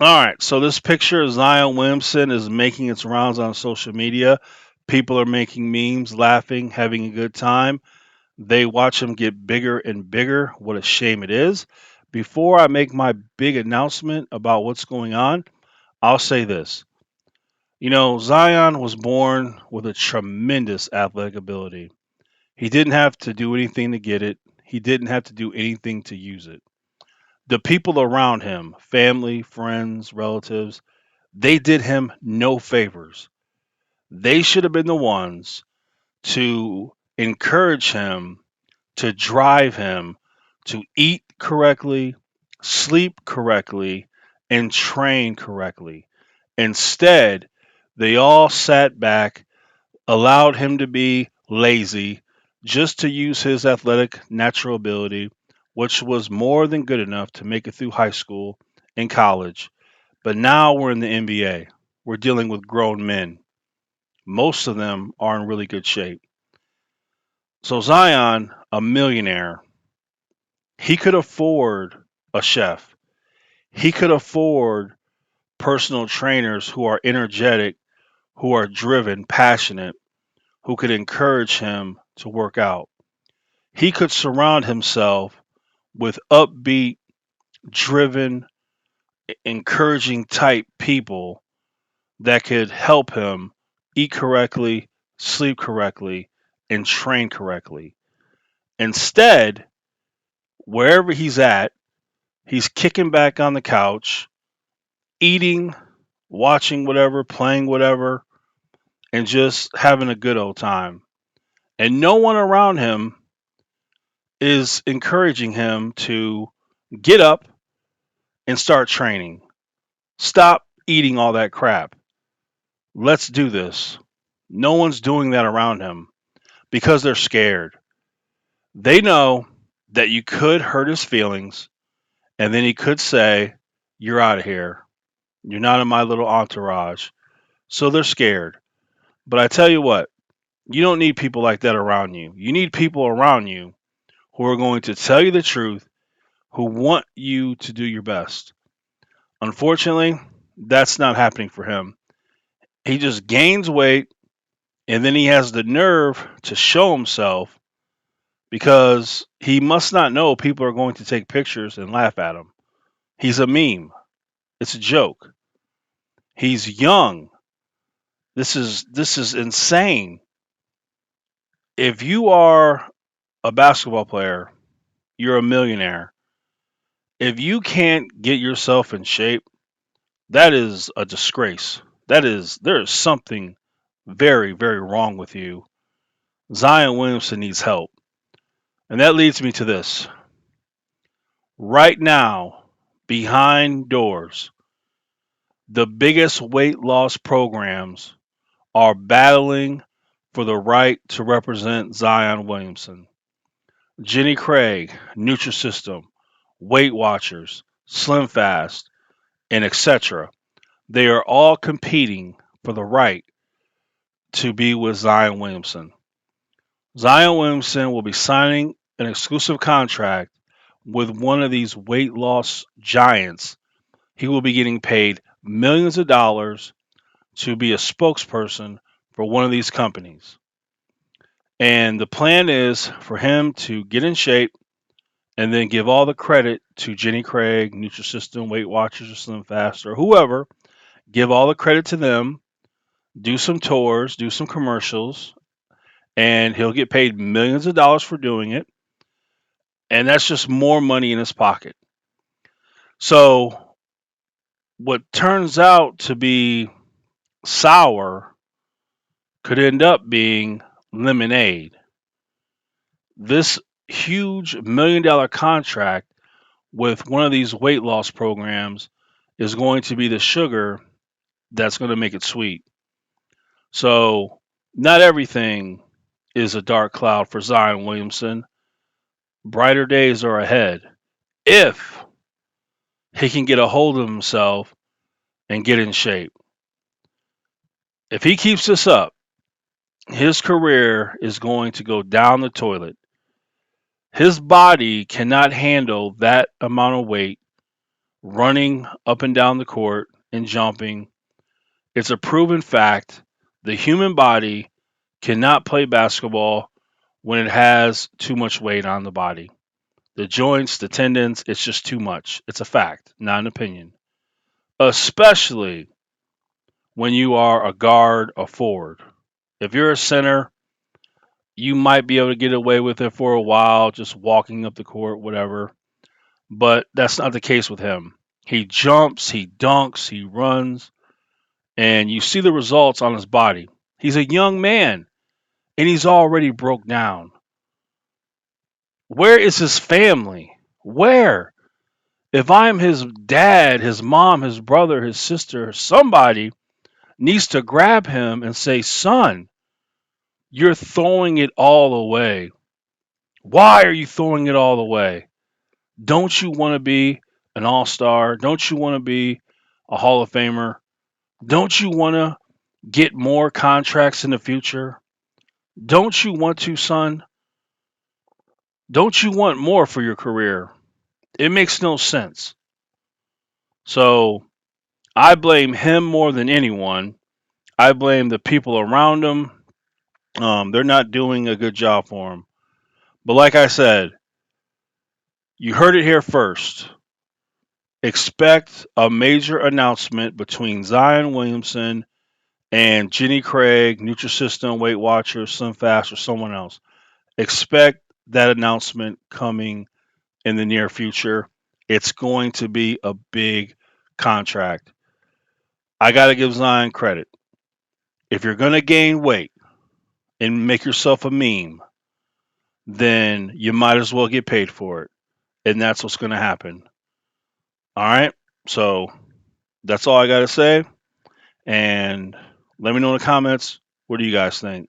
All right, so this picture of Zion Williamson is making its rounds on social media. People are making memes, laughing, having a good time. They watch him get bigger and bigger. What a shame it is. Before I make my big announcement about what's going on, I'll say this. Zion was born with a tremendous athletic ability. He didn't have to do anything to get it, he didn't have to do anything to use it. The people around him, family, friends, relatives, they did him no favors. They should have been the ones to encourage him, to drive him to eat correctly, sleep correctly, and train correctly. Instead, they all sat back, allowed him to be lazy, just to use his athletic natural ability, which was more than good enough to make it through high school and college. But now we're in the NBA. We're dealing with grown men. Most of them are in really good shape. So Zion, a millionaire, he could afford a chef. He could afford personal trainers who are energetic, who are driven, passionate, who could encourage him to work out. He could surround himself with upbeat, driven, encouraging type people that could help him eat correctly, sleep correctly, and train correctly. Instead, wherever he's at, he's kicking back on the couch, eating, watching whatever, playing whatever, and just having a good old time. And no one around him is encouraging him to get up and start training. Stop eating all that crap. Let's do this. No one's doing that around him because they're scared. They know that you could hurt his feelings and then he could say, "You're out of here. You're not in my little entourage." So they're scared. But I tell you what, you don't need people like that around you. You need people around you who are going to tell you the truth, who want you to do your best. Unfortunately, that's not happening for him. He just gains weight and then he has the nerve to show himself because he must not know people are going to take pictures and laugh at him. He's a meme. It's a joke. He's young. This is insane. If you are a basketball player, you're a millionaire. If you can't get yourself in shape, that is a disgrace. There is something very, very wrong with you. Zion Williamson needs help. And that leads me to this. Right now, behind doors, the biggest weight loss programs are battling for the right to represent Zion Williamson. Jenny Craig, Nutri System, Weight Watchers, Slim Fast, and etc. They are all competing for the right to be with Zion Williamson. Zion Williamson will be signing an exclusive contract with one of these weight loss giants. He will be getting paid millions of dollars to be a spokesperson for one of these companies. And the plan is for him to get in shape and then give all the credit to Jenny Craig, Nutrisystem, Weight Watchers, or Slim Fast, or whoever. Give all the credit to them, do some tours, do some commercials, and he'll get paid millions of dollars for doing it. And that's just more money in his pocket. So, what turns out to be sour could end up being lemonade. This huge $1 million contract with one of these weight loss programs is going to be the sugar that's going to make it sweet. So, not everything is a dark cloud for Zion Williamson. Brighter days are ahead if he can get a hold of himself and get in shape. If he keeps this up, his career is going to go down the toilet. His body cannot handle that amount of weight running up and down the court and jumping. It's a proven fact the human body cannot play basketball when it has too much weight on the body. The joints, the tendons, it's just too much. It's a fact, not an opinion. Especially when you are a guard or forward. If you're a center, you might be able to get away with it for a while, just walking up the court, whatever. But that's not the case with him. He jumps, he dunks, he runs, and you see the results on his body. He's a young man and he's already broke down. Where is his family? Where? If I'm his dad, his mom, his brother, his sister, somebody needs to grab him and say, "Son, you're throwing it all away. Why are you throwing it all away? Don't you want to be an all star? Don't you want to be a Hall of Famer? Don't you want to get more contracts in the future? Don't you want to, son? Don't you want more for your career?" It makes no sense. So I blame him more than anyone. I blame the people around him. They're not doing a good job for him. But like I said, you heard it here first. Expect a major announcement between Zion Williamson and Jenny Craig, Nutri System, Weight Watchers, SlimFast, or someone else. Expect that announcement coming in the near future. It's going to be a big contract. I got to give Zion credit. If you're going to gain weight and make yourself a meme, then you might as well get paid for it. And that's what's going to happen. All right. So that's all I got to say. And let me know in the comments, what do you guys think?